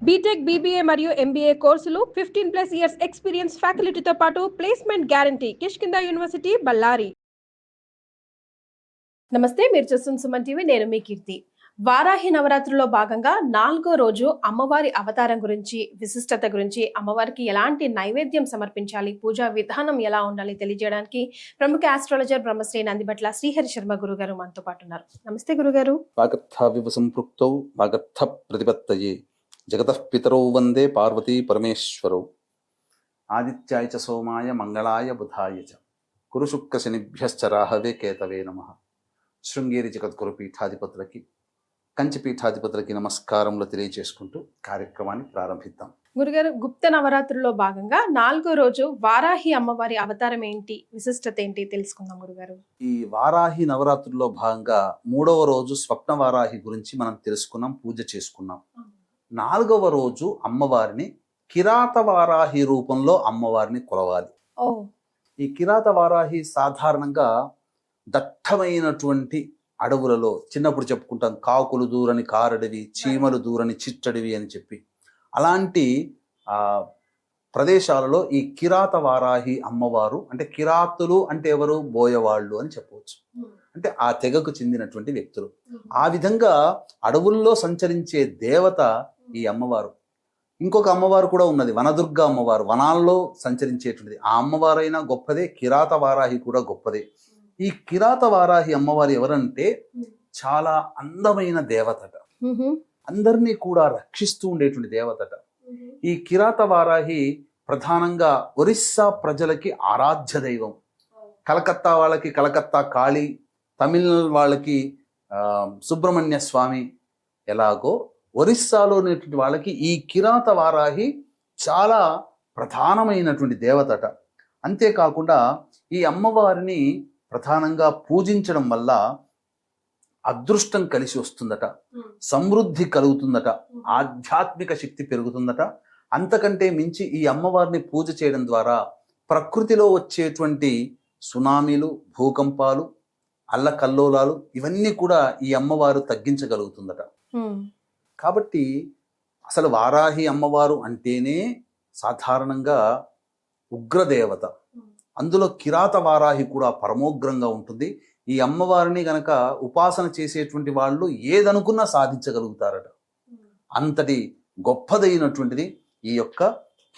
BTech, BBA మరియు MBA కోర్సులు 15+ years experience ఫ్యాకల్టీతో పాటు placement guarantee. Kishkindha university, Ballari. నమస్తే, మీరు చూస్తున్న సుమన్ టీవీ. నేను మీ కీర్తి. వారాహి నవరాత్రుల్లో భాగంగా 4వ రోజు అమ్మవారి అవతారం గురించి, విశిష్టత గురించి, అమ్మవారికి ఎలాంటి నైవేద్యం సమర్పించాలి, పూజా విధానం ఎలా ఉండాలి తెలియజేయడానికి ప్రముఖ ఆస్ట్రాలజర్ బ్రహ్మశ్రీ నందిబట్ల శ్రీహరి శర్మ గురుగారు మనతో పాటు ఉన్నారు. నమస్తే గురుగారు. వాగర్థావివ సంపృక్తౌ వాగర్థ ప్రతిపత్తయే జగతః పితరౌ వందే పార్వతీ పరమేశ్వరౌ. ఆదిత్యాయ చ సోమాయ మంగళాయ బుధాయ చ గురు శుక్ర శనిభ్యశ్చ రాహవే కేతవే నమః. శృంగేరి జగద్గురు పీఠాధిపతులకి, కంచి పీఠాధిపతులకి నమస్కారములు తెలియజేసుకుంటూ కార్యక్రమాన్ని ప్రారంభిద్దాం. గురుగారు, గుప్త నవరాత్రుల్లో భాగంగా 4వ రోజు వారాహి అమ్మవారి అవతారం ఏంటి, విశిష్టత ఏంటి తెలుసుకుందాం గురుగారు. ఈ వారాహి నవరాత్రుల్లో భాగంగా 3వ రోజు స్వప్న వారాహి గురించి మనం తెలుసుకున్నాం, పూజ చేసుకున్నాం. 4వ రోజు అమ్మవారిని కిరాత వారాహి రూపంలో అమ్మవారిని కొలవాలి. ఈ కిరాత వారాహి సాధారణంగా దట్టమైనటువంటి అడవులలో, చిన్నప్పుడు చెప్పుకుంటాం కాకులు దూరని కారడివి, చీమలు దూరని చిట్టడివి అని చెప్పి, అలాంటి ప్రదేశాలలో ఈ కిరాత వారాహి అమ్మవారు, అంటే కిరాతులు అంటే ఎవరు, బోయవాళ్ళు అని చెప్పవచ్చు. అంటే ఆ తెగకు చెందినటువంటి వ్యక్తులు. ఆ విధంగా అడవుల్లో సంచరించే దేవత ఈ అమ్మవారు. ఇంకొక అమ్మవారు కూడా ఉన్నది, వనదుర్గ అమ్మవారు, వనాల్లో సంచరించేటువంటిది. ఆ అమ్మవారైనా గొప్పదే, కిరాత వారాహి కూడా గొప్పదే. ఈ కిరాత వారాహి అమ్మవారు ఎవరంటే చాలా అందమైన దేవతట, అందరినీ కూడా రక్షిస్తూ ఉండేటువంటి దేవతట. ఈ కిరాత వారాహి ప్రధానంగా ఒరిస్సా ప్రజలకి ఆరాధ్య దైవం. కలకత్తా వాళ్ళకి కలకత్తా కాళీ, తమిళనాడు వాళ్ళకి సుబ్రహ్మణ్య స్వామి ఎలాగో, ఒరిస్సాలో ఉన్నటువంటి వాళ్ళకి ఈ కిరాత వారాహి చాలా ప్రధానమైనటువంటి దేవతట. అంతేకాకుండా ఈ అమ్మవారిని ప్రధానంగా పూజించడం వల్ల అదృష్టం కలిసి వస్తుందట, సమృద్ధి కలుగుతుందట, ఆధ్యాత్మిక శక్తి పెరుగుతుందట. అంతకంటే మించి ఈ అమ్మవారిని పూజ చేయడం ద్వారా ప్రకృతిలో వచ్చేటువంటి సునామీలు, భూకంపాలు, అల్లకల్లోలాలు ఇవన్నీ కూడా ఈ అమ్మవారు తగ్గించగలుగుతుందట. కాబట్టి అసలు వారాహి అమ్మవారు అంటేనే సాధారణంగా ఉగ్రదేవత. అందులో కిరాత వారాహి కూడా పరమోగ్రంగా ఉంటుంది. ఈ అమ్మవారిని గనక ఉపాసన చేసేటువంటి వాళ్ళు ఏదనుకున్నా సాధించగలుగుతారట. అంతటి గొప్పదైనటువంటిది ఈ యొక్క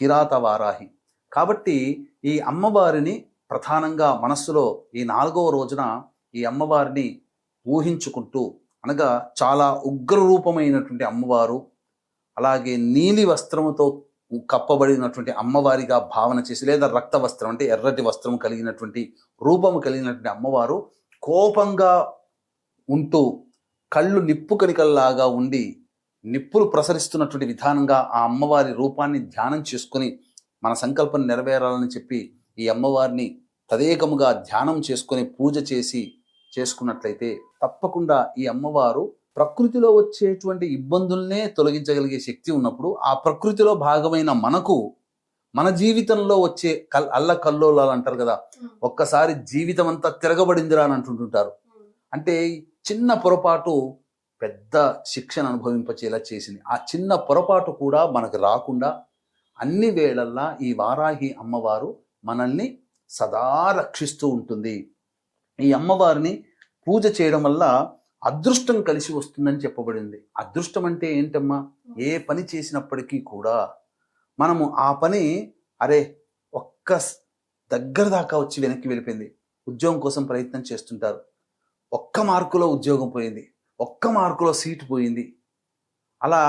కిరాత వారాహి. కాబట్టి ఈ అమ్మవారిని ప్రధానంగా మనస్సులో ఈ 4వ రోజున ఈ అమ్మవారిని ఊహించుకుంటూ, అనగా చాలా ఉగ్రరూపమైనటువంటి అమ్మవారు, అలాగే నీలి వస్త్రముతో కప్పబడినటువంటి అమ్మవారిగా భావన చేసి, లేదా రక్త వస్త్రం అంటే ఎర్రటి వస్త్రం కలిగినటువంటి రూపము కలిగినటువంటి అమ్మవారు కోపంగా ఉంటూ, కళ్ళు నిప్పు కణికల్లాగా ఉండి నిప్పులు ప్రసరిస్తున్నటువంటి విధానంగా ఆ అమ్మవారి రూపాన్ని ధ్యానం చేసుకుని మన సంకల్పం నెరవేరాలని చెప్పి ఈ అమ్మవారిని తదేకముగా ధ్యానం చేసుకొని పూజ చేసుకున్నట్లయితే తప్పకుండా ఈ అమ్మవారు ప్రకృతిలో వచ్చేటువంటి ఇబ్బందుల్నే తొలగించగలిగే శక్తి ఉన్నప్పుడు, ఆ ప్రకృతిలో భాగమైన మనకు మన జీవితంలో వచ్చే అల్లకల్లోలాలు అంటారు కదా, ఒక్కసారి జీవితం అంతా తిరగబడిందిరా అని అంటుంటుంటారు. అంటే చిన్న పొరపాటు పెద్ద శిక్షను అనుభవింపచేలా చేసింది. ఆ చిన్న పొరపాటు కూడా మనకు రాకుండా అన్ని వేళల్లా ఈ వారాహి అమ్మవారు మనల్ని సదా రక్షిస్తూ ఉంటుంది. ఈ అమ్మవారిని పూజ చేయడం వల్ల అదృష్టం కలిసి వస్తుందని చెప్పబడింది. అదృష్టం అంటే ఏంటమ్మా, ఏ పని చేసినప్పటికీ కూడా మనము ఆ పని ఒక్క దగ్గర దాకా వచ్చి వెనక్కి వెళ్ళిపోయింది. ఉద్యోగం కోసం ప్రయత్నం చేస్తుంటారు, ఒక్క మార్కులో ఉద్యోగం పోయింది, ఒక్క మార్కులో సీటు పోయింది, అలా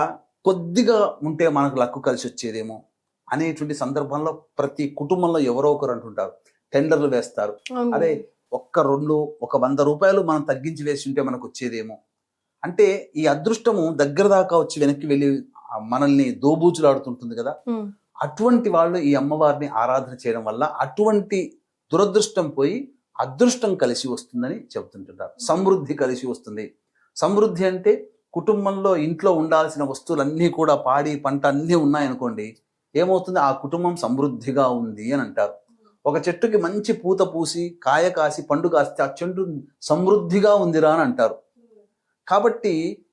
కొద్దిగా ఉంటే మనకు లక్కు కలిసి వచ్చేదేమో అనేటువంటి సందర్భంలో ప్రతి కుటుంబంలో ఎవరో ఒకరు అంటుంటారు, టెండర్లు వేస్తారు, ఒక్క 100 రూపాయలు మనం తగ్గించి వేసి ఉంటే మనకు వచ్చేదేమో. అంటే ఈ అదృష్టము దగ్గర దాకా వచ్చి వెనక్కి వెళ్ళి మనల్ని దోబూచులాడుతుంటుంది కదా. అటువంటి వాళ్ళు ఈ అమ్మవారిని ఆరాధన చేయడం వల్ల అటువంటి దురదృష్టం పోయి అదృష్టం కలిసి వస్తుందని చెబుతుంటారు. సమృద్ధి కలిసి వస్తుంది. సమృద్ధి అంటే కుటుంబంలో ఇంట్లో ఉండాల్సిన వస్తువులన్నీ కూడా, పాడి పంట అన్నీ ఉన్నాయనుకోండి, ఏమవుతుంది, ఆ కుటుంబం సమృద్ధిగా ఉంది అని అంటారు. ఒక చెట్టుకి మంచి పూత పూసి కాయ కాసి పండు కాస్తే ఆ చెట్టు సమృద్ధిగా ఉందిరా అని అంటారు. కాబట్టి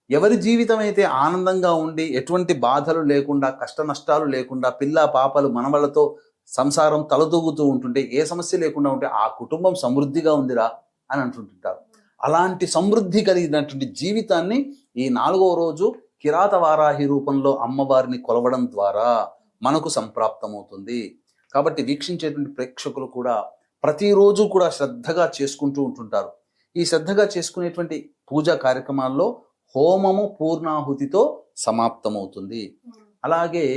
ఎవరి జీవితం అయితే ఆనందంగా ఉండి ఎటువంటి బాధలు లేకుండా కష్ట నష్టాలు లేకుండా పిల్ల పాపలు మనవళ్ళతో సంసారం తలదూగుతూ ఉంటుంటే ఏ సమస్య లేకుండా ఉంటే ఆ కుటుంబం సమృద్ధిగా ఉందిరా అని అంటుంటారు. అలాంటి సమృద్ధి కలిగినటువంటి జీవితాన్ని ఈ 4వ రోజు కిరాత వారాహి రూపంలో అమ్మవారిని కొలవడం ద్వారా మనకు సంప్రాప్తమవుతుంది. కాబట్టి వీక్షించేటువంటి ప్రేక్షకులు కూడా ప్రతిరోజు కూడా శ్రద్ధగా చేసుకుంటూ ఉంటుంటారు. ఈ శ్రద్ధగా చేసుకునేటువంటి పూజా కార్యక్రమాల్లో హోమము పూర్ణాహుతితో సమాప్తమవుతుంది. అలాగే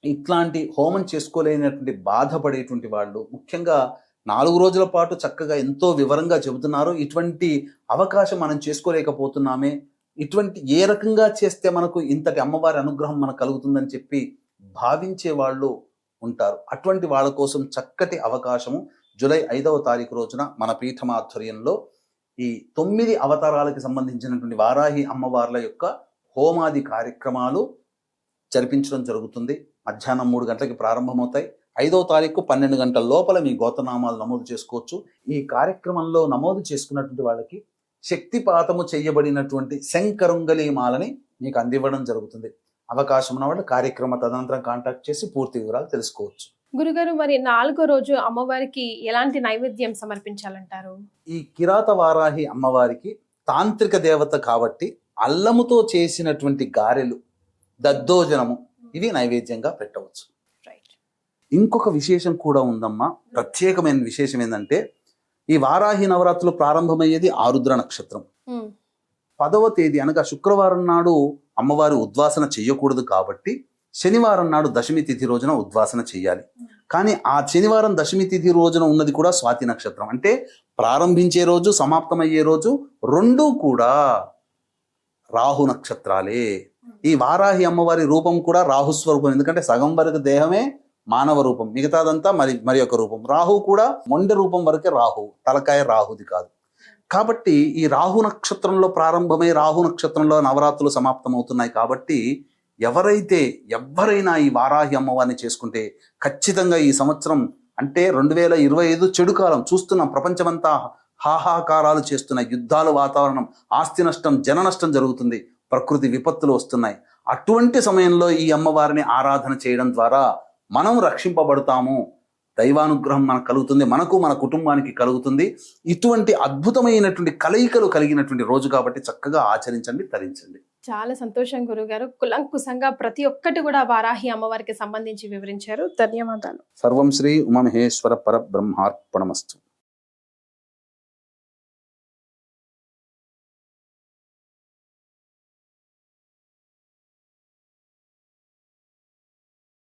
ఇట్లాంటి హోమం చేసుకోలేనటువంటి బాధపడేటువంటి వాళ్ళు ముఖ్యంగా 4 రోజుల పాటు చక్కగా ఎంతో వివరంగా చెబుతున్నారు. ఇటువంటి అవకాశం మనం చేసుకోలేకపోతున్నామే, ఇటువంటి ఏ రకంగా చేస్తే మనకు ఇంతటి అమ్మవారి అనుగ్రహం మనకు కలుగుతుందని చెప్పి భావించే వాళ్ళు ఉంటారు. అటువంటి వాళ్ళ కోసం చక్కటి అవకాశము జూలై 5వ తారీఖు రోజున మన పీఠం ఆధ్వర్యంలో ఈ 9 అవతారాలకు సంబంధించినటువంటి వారాహి అమ్మవార్ల యొక్క హోమాది కార్యక్రమాలు జరిపించడం జరుగుతుంది. మధ్యాహ్నం 3 గంటలకి ప్రారంభమవుతాయి. 5వ తారీఖు 12 గంటల లోపల మీ గోత్రనామాలు నమోదు చేసుకోవచ్చు. ఈ కార్యక్రమంలో నమోదు చేసుకున్నటువంటి వాళ్ళకి శక్తిపాతము చేయబడినటువంటి శంకరుంగలి మాలని మీకు అందివ్వడం జరుగుతుంది. అవకాశం ఉన్న వాళ్ళు కార్యక్రమ తదనంతరం కాంటాక్ట్ చేసి పూర్తి వివరాలు తెలుసుకోవచ్చు. గురుగారు, మరి 4వ రోజు అమ్మవారికి ఎలాంటి నైవేద్యం సమర్పించాలంటారు? ఈ కిరాత వారాహి అమ్మవారికి తాంత్రిక దేవత కాబట్టి అల్లముతో చేసినటువంటి గారెలు, దద్దోజనము ఇవి నైవేద్యంగా పెట్టవచ్చు. ఇంకొక విశేషం కూడా ఉందమ్మా. ప్రత్యేకమైన విశేషం ఏంటంటే ఈ వారాహి నవరాత్రులు ప్రారంభమయ్యేది ఆరుద్ర నక్షత్రం. 10వ తేదీ అనగా శుక్రవారం నాడు అమ్మవారి ఉద్వాసన చెయ్యకూడదు కాబట్టి శనివారం నాడు దశమి తిథి రోజున ఉద్వాసన చెయ్యాలి. కానీ ఆ శనివారం దశమి తిథి రోజున ఉన్నది కూడా స్వాతి నక్షత్రం. అంటే ప్రారంభించే రోజు సమాప్తమయ్యే రోజు రెండూ కూడా రాహు నక్షత్రాలే. ఈ వారాహి అమ్మవారి రూపం కూడా రాహుస్వరూపం. ఎందుకంటే సగం వరకు దేహమే మానవ రూపం, మిగతాదంతా మరి ఒక రూపం. రాహు కూడా మొండె రూపం వరకే రాహు, తలకాయ రాహుది కాదు. కాబట్టి ఈ రాహు నక్షత్రంలో ప్రారంభమై రాహు నక్షత్రంలో నవరాత్రులు సమాప్తమవుతున్నాయి. కాబట్టి ఎవరైనా ఈ వారాహి అమ్మవారిని చేసుకుంటే ఖచ్చితంగా ఈ సంవత్సరం అంటే 2025 చెడు కాలం చూస్తున్నాం. ప్రపంచమంతా హాహాకారాలు చేస్తున్నాయి, యుద్ధాలు, వాతావరణం, ఆస్తి నష్టం, జన నష్టం జరుగుతుంది, ప్రకృతి విపత్తులు వస్తున్నాయి. అటువంటి సమయంలో ఈ అమ్మవారిని ఆరాధన చేయడం ద్వారా మనం రక్షింపబడతాము, దైవానుగ్రహం మనకు కలుగుతుంది, మనకు మన కుటుంబానికి కలుగుతుంది. ఇటువంటి అద్భుతమైనటువంటి కలయికలు కలిగినటువంటి రోజు కాబట్టి చక్కగా ఆచరించండి, తరించండి. చాలా సంతోషం గురుగారు. కులంకుశంగా ప్రతి ఒక్కటి కూడా వారాహి అమ్మవారికి సంబంధించి వివరించారు. ధన్యవాదాలు. సర్వం శ్రీ ఉమామహేశ్వర పరబ్రహ్మార్పణమస్తు.